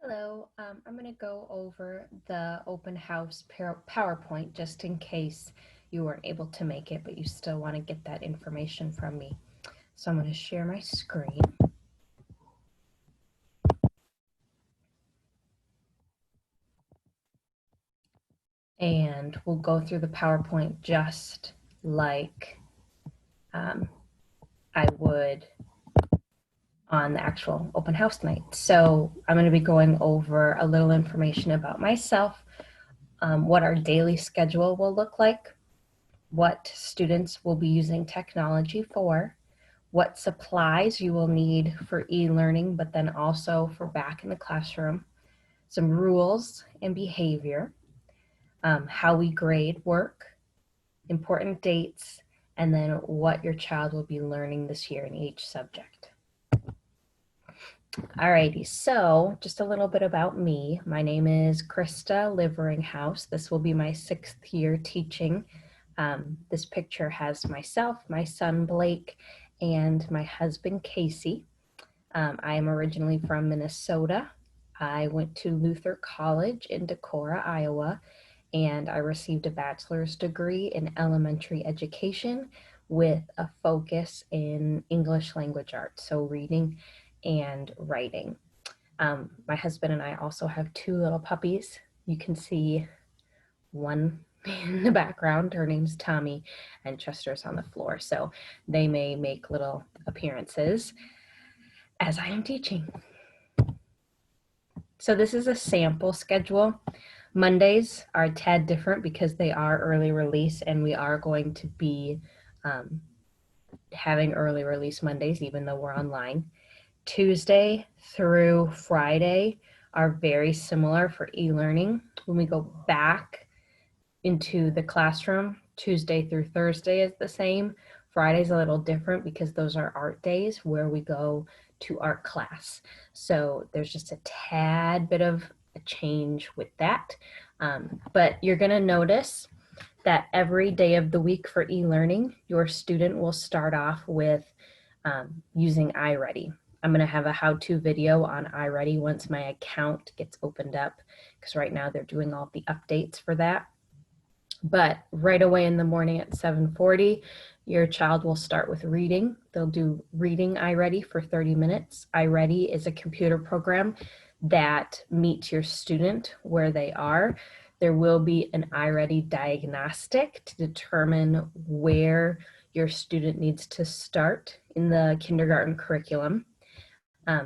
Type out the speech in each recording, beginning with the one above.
Hello, I'm going to go over the open house PowerPoint just in case you weren't able to make it, but you still want to get that information from me. So I'm going to share my screen. And we'll go through the PowerPoint just like I would on the actual open house night. So I'm going to be going over a little information about myself, what our daily schedule will look like, what students will be using technology for, what supplies you will need for e-learning, but then also for back in the classroom, some rules and behavior, how we grade work, important dates, and then what your child will be learning this year in each subject. Alrighty, so just a little bit about me. My name is Krista Liveringhouse. This will be my 6th year teaching. This picture has myself, my son Blake, and my husband Casey. I am originally from Minnesota. I went to Luther College in Decorah, Iowa, and I received a bachelor's degree in elementary education with a focus in English language arts, so reading and writing. My husband and I also have 2 little puppies. You can see one in the background. Her name's Tommy, and Chester's on the floor, so they may make little appearances as I am teaching. So this is a sample schedule. Mondays are a tad different because they are early release, and we are going to be having early release Mondays, even though we're online. Tuesday through Friday are very similar for e-learning. When we go back into the classroom, Tuesday through Thursday is the same. Friday's a little different because those are art days where we go to art class. So there's just a tad bit of a change with that. But you're going to notice that every day of the week for e-learning, your student will start off with using iReady. I'm going to have a how-to video on iReady once my account gets opened up, because right now they're doing all the updates for that. But right away in the morning at 7:40, your child will start with reading. They'll do reading iReady for 30 minutes. iReady is a computer program that meets your student where they are. There will be an iReady diagnostic to determine where your student needs to start in the kindergarten curriculum.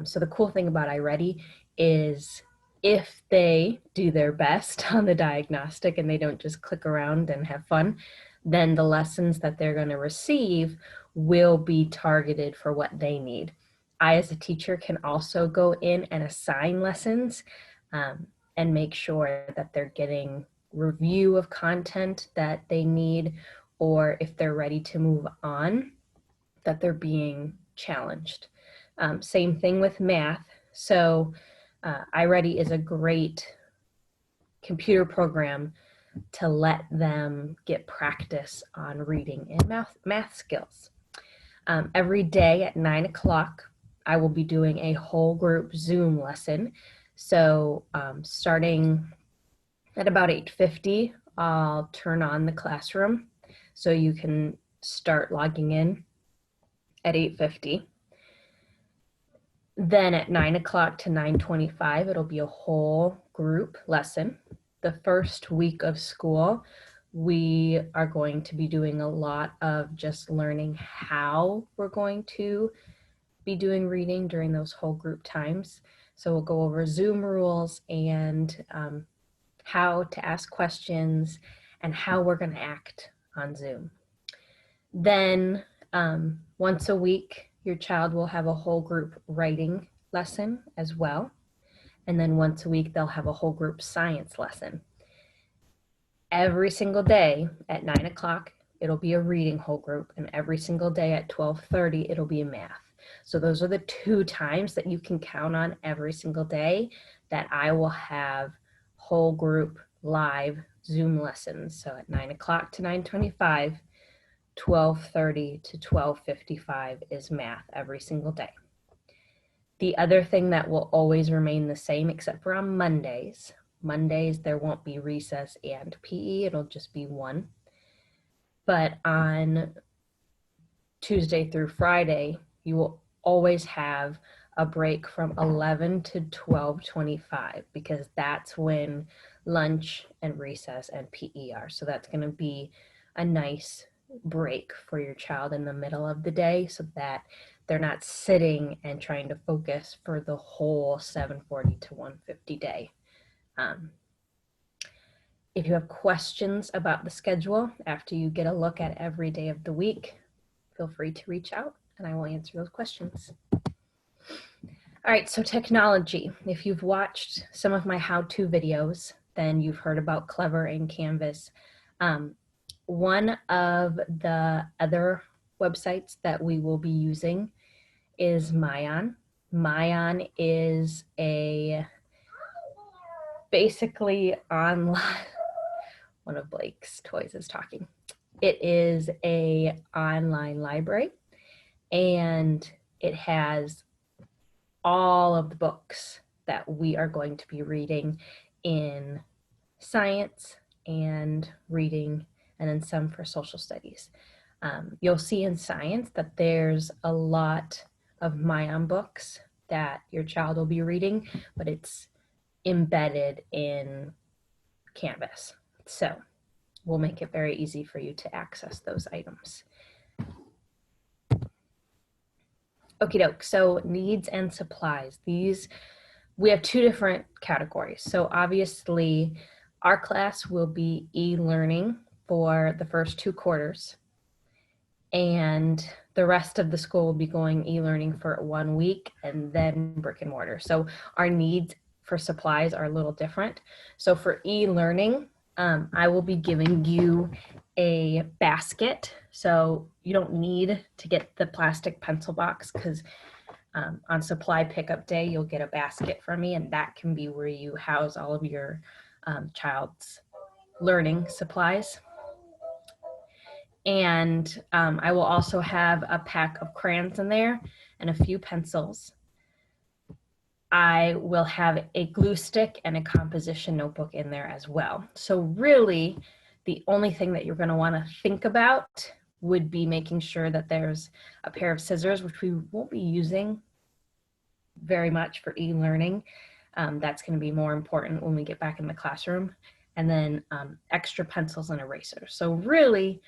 So the cool thing about iReady is if they do their best on the diagnostic and they don't just click around and have fun, then the lessons that they're going to receive will be targeted for what they need. I, as a teacher, can also go in and assign lessons and make sure that they're getting review of content that they need, or if they're ready to move on, that they're being challenged. Same thing with math. So iReady is a great computer program to let them get practice on reading and math skills. Every day at 9 o'clock, I will be doing a whole group Zoom lesson. So starting at about 8:50, I'll turn on the classroom so you can start logging in at 8:50. Then at 9 o'clock to 9:25, it'll be a whole group lesson. The first week of school, we are going to be doing a lot of just learning how we're going to be doing reading during those whole group times. So we'll go over Zoom rules and how to ask questions and how we're going to act on Zoom. Then once a week, your child will have a whole group writing lesson as well. And then once a week, they'll have a whole group science lesson. Every single day at 9 o'clock, it'll be a reading whole group. And every single day at 12:30, it'll be a math. So those are the 2 times that you can count on every single day that I will have whole group live Zoom lessons. So at 9 o'clock to 9:25, 12:30 to 12:55 is math every single day. The other thing that will always remain the same, except for on Mondays. Mondays, there won't be recess and PE, it'll just be one. But on Tuesday through Friday, you will always have a break from 11 to 12:25 because that's when lunch and recess and PE are. So that's going to be a nice break for your child in the middle of the day so that they're not sitting and trying to focus for the whole 7:40 to 1:50 day. If you have questions about the schedule after you get a look at every day of the week, feel free to reach out and I will answer those questions. All right, so technology. If you've watched some of my how-to videos, then you've heard about Clever and Canvas. One of the other websites that we will be using is Myon. Myon is a basically online, one of Blake's toys is talking. It is a online library and it has all of the books that we are going to be reading in science and reading, and then some for social studies. You'll see in science that there's a lot of Myon books that your child will be reading, but it's embedded in Canvas. So we'll make it very easy for you to access those items. Okie doke, so needs and supplies. We have two different categories. So obviously our class will be e-learning for the first 2 quarters and the rest of the school will be going e-learning for 1 week and then brick and mortar. So our needs for supplies are a little different. So for e-learning, I will be giving you a basket. So you don't need to get the plastic pencil box because on supply pickup day, you'll get a basket from me and that can be where you house all of your child's learning supplies. And I will also have a pack of crayons in there and a few pencils. I will have a glue stick and a composition notebook in there as well. So really, the only thing that you're going to want to think about would be making sure that there's a pair of scissors, which we won't be using very much for e-learning. That's going to be more important when we get back in the classroom. And then extra pencils and erasers. So really,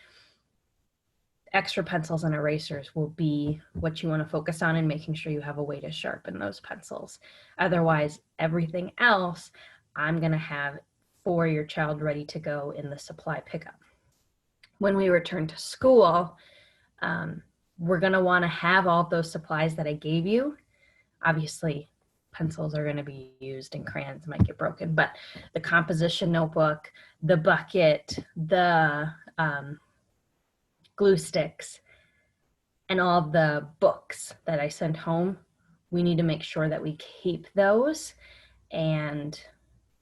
extra pencils and erasers will be what you want to focus on and making sure you have a way to sharpen those pencils. Otherwise, everything else I'm going to have for your child ready to go in the supply pickup. When we return to school, we're going to want to have all those supplies that I gave you. Obviously, pencils are going to be used and crayons might get broken, but the composition notebook, the bucket, the glue sticks, and all of the books that I sent home, we need to make sure that we keep those and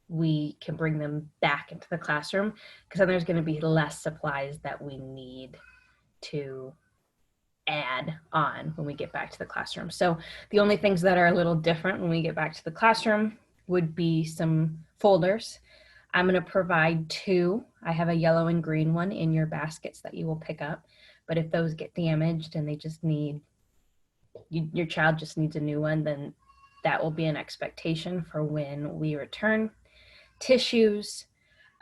we can bring them back into the classroom because then there's going to be less supplies that we need to add on when we get back to the classroom. So the only things that are a little different when we get back to the classroom would be some folders. I'm going to provide 2. I have a yellow and green one in your baskets that you will pick up. But if those get damaged and they just need, your child just needs a new one, then that will be an expectation for when we return. Tissues,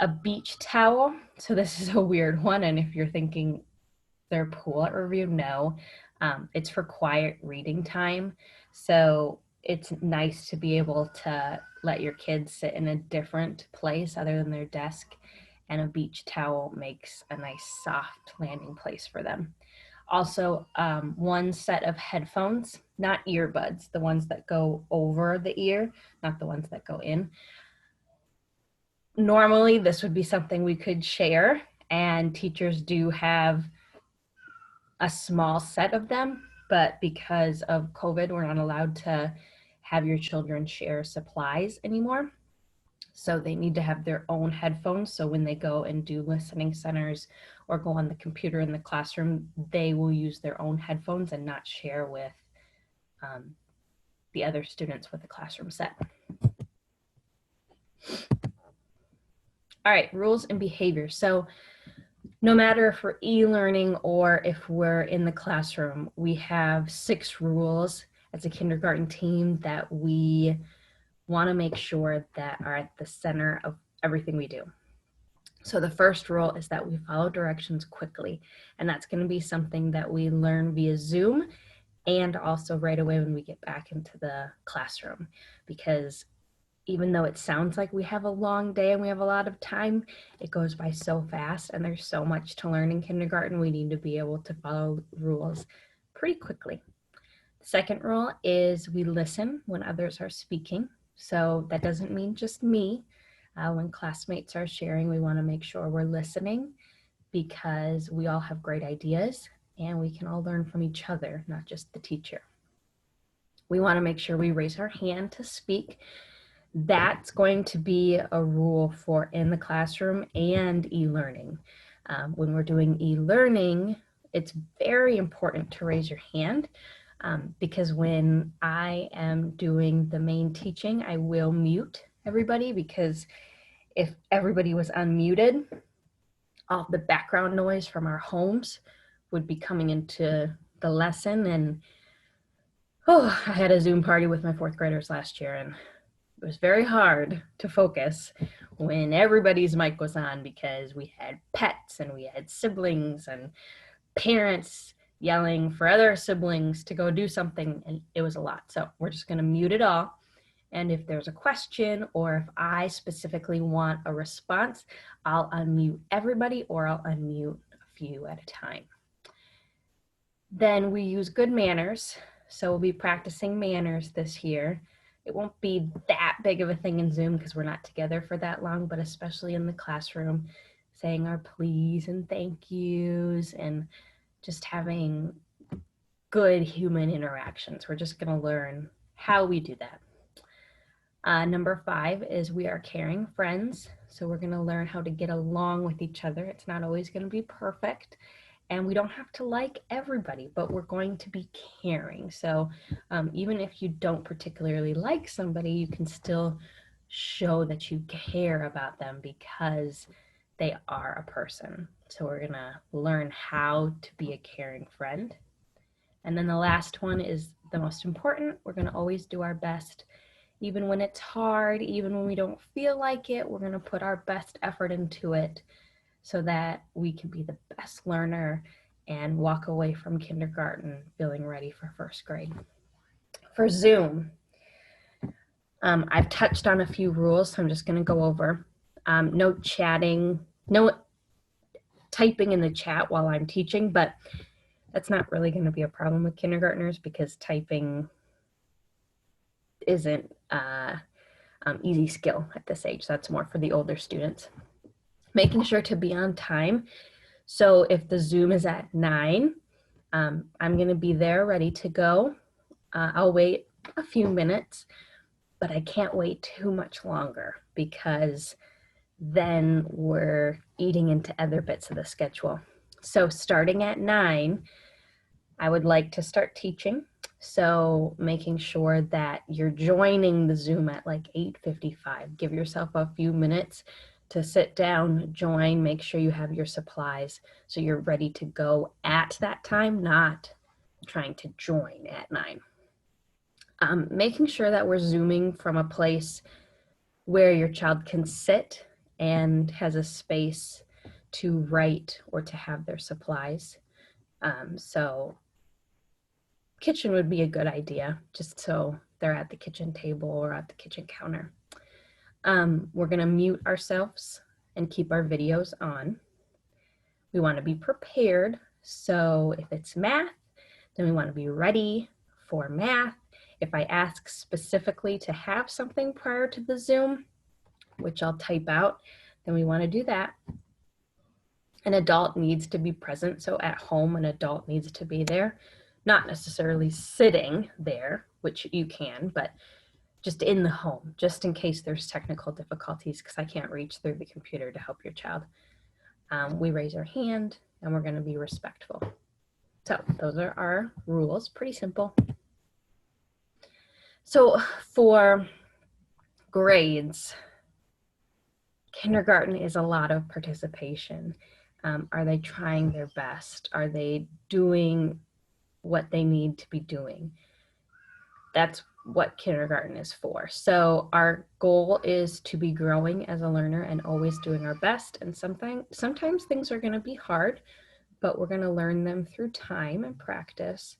a beach towel. So this is a weird one. And if you're thinking they're Pull-Out review, no. It's for quiet reading time. So it's nice to be able to let your kids sit in a different place other than their desk, and a beach towel makes a nice soft landing place for them. Also, 1 set of headphones, not earbuds, the ones that go over the ear, not the ones that go in. Normally, this would be something we could share, and teachers do have a small set of them, but because of COVID, we're not allowed to have your children share supplies anymore. So they need to have their own headphones. So when they go and do listening centers or go on the computer in the classroom, they will use their own headphones and not share with the other students with the classroom set. All right, rules and behavior. So no matter if we're e-learning or if we're in the classroom, we have 6 rules as a kindergarten team that we want to make sure that are at the center of everything we do. So the first rule is that we follow directions quickly, and that's going to be something that we learn via Zoom and also right away when we get back into the classroom, because even though it sounds like we have a long day and we have a lot of time, it goes by so fast and there's so much to learn in kindergarten. We need to be able to follow rules pretty quickly. The second rule is we listen when others are speaking. So that doesn't mean just me. When classmates are sharing, we want to make sure we're listening because we all have great ideas and we can all learn from each other, not just the teacher. We want to make sure we raise our hand to speak. That's going to be a rule for in the classroom and e-learning. When we're doing e-learning, it's very important to raise your hand because when I am doing the main teaching, I will mute everybody, because if everybody was unmuted, all the background noise from our homes would be coming into the lesson. And I had a Zoom party with my 4th graders last year, and it was very hard to focus when everybody's mic was on because we had pets and we had siblings and parents yelling for other siblings to go do something, and it was a lot. So we're just going to mute it all. And if there's a question or if I specifically want a response, I'll unmute everybody or I'll unmute a few at a time. Then we use good manners. So we'll be practicing manners this year. It won't be that big of a thing in Zoom because we're not together for that long, but especially in the classroom, saying our please and thank yous and just having good human interactions. We're just going to learn how we do that. Number 5 is we are caring friends. So we're going to learn how to get along with each other. It's not always going to be perfect, and we don't have to like everybody, but we're going to be caring. So even if you don't particularly like somebody, you can still show that you care about them because they are a person. So we're going to learn how to be a caring friend. And then the last one is the most important. We're going to always do our best. Even when it's hard, even when we don't feel like it, we're going to put our best effort into it so that we can be the best learner and walk away from kindergarten feeling ready for 1st grade. For Zoom, I've touched on a few rules, so I'm just going to go over. No chatting, no typing in the chat while I'm teaching, but that's not really going to be a problem with kindergartners because typing isn't easy skill at this age. That's more for the older students. Making sure to be on time. So if the Zoom is at 9, I'm going to be there ready to go. I'll wait a few minutes, but I can't wait too much longer because then we're eating into other bits of the schedule. So starting at 9, I would like to start teaching. So making sure that you're joining the Zoom at like 8:55. Give yourself a few minutes to sit down, join, make sure you have your supplies so you're ready to go at that time, not trying to join at 9. Making sure that we're Zooming from a place where your child can sit and has a space to write or to have their supplies. So kitchen would be a good idea, just so they're at the kitchen table or at the kitchen counter. We're going to mute ourselves and keep our videos on. We want to be prepared. So if it's math, then we want to be ready for math. If I ask specifically to have something prior to the Zoom, which I'll type out, then we want to do that. An adult needs to be present. So at home, an adult needs to be there. Not necessarily sitting there, which you can, but just in the home, just in case there's technical difficulties, because I can't reach through the computer to help your child. We raise our hand and we're going to be respectful. So those are our rules, pretty simple. So for grades, kindergarten is a lot of participation. Are they trying their best? Are they doing what they need to be doing? That's what kindergarten is for. So our goal is to be growing as a learner and always doing our best. And sometimes things are going to be hard, but we're going to learn them through time and practice.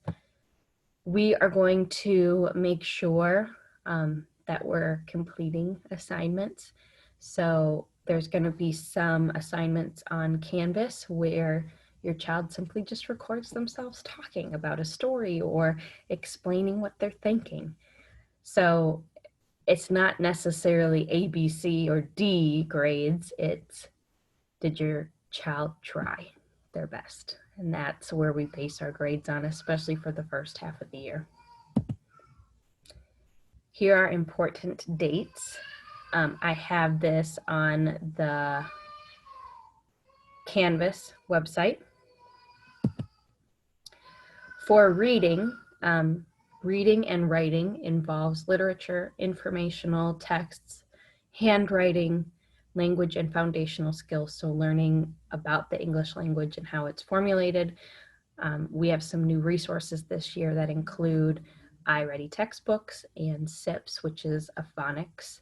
We are going to make sure that we're completing assignments. So there's going to be some assignments on Canvas where your child simply just records themselves talking about a story or explaining what they're thinking. So it's not necessarily A, B, C, or D grades. It's, did your child try their best? And that's where we base our grades on, especially for the first half of the year. Here are important dates. I have this on the Canvas website. For reading, reading and writing involves literature, informational texts, handwriting, language, and foundational skills. So learning about the English language and how it's formulated. We have some new resources this year that include iReady textbooks and SIPS, which is a phonics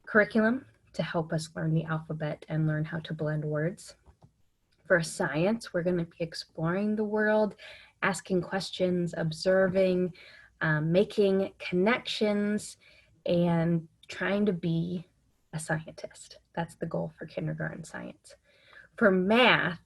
curriculum to help us learn the alphabet and learn how to blend words. For science, we're going to be exploring the world, asking questions, observing, making connections, and trying to be a scientist. That's the goal for kindergarten science. For math,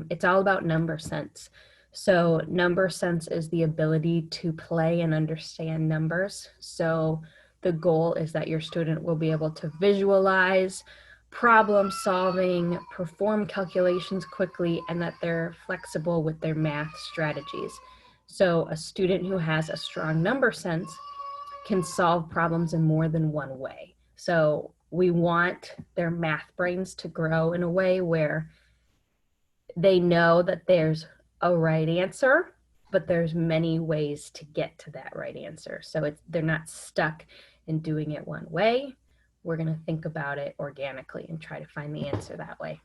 it's all about number sense. So number sense is the ability to play and understand numbers. So the goal is that your student will be able to visualize, problem solving, perform calculations quickly, and that they're flexible with their math strategies. So a student who has a strong number sense can solve problems in more than one way. So we want their math brains to grow in a way where they know that there's a right answer, but there's many ways to get to that right answer. So they're not stuck in doing it one way. We're going to think about it organically and try to find the answer that way.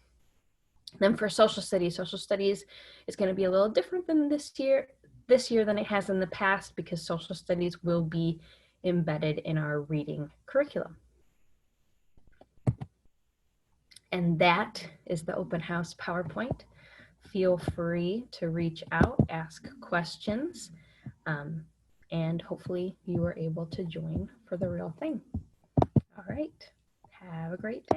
Then for social studies is going to be a little different than this year than it has in the past, because social studies will be embedded in our reading curriculum. And that is the open house PowerPoint. Feel free to reach out, ask questions, and hopefully you were able to join for the real thing. All right, have a great day.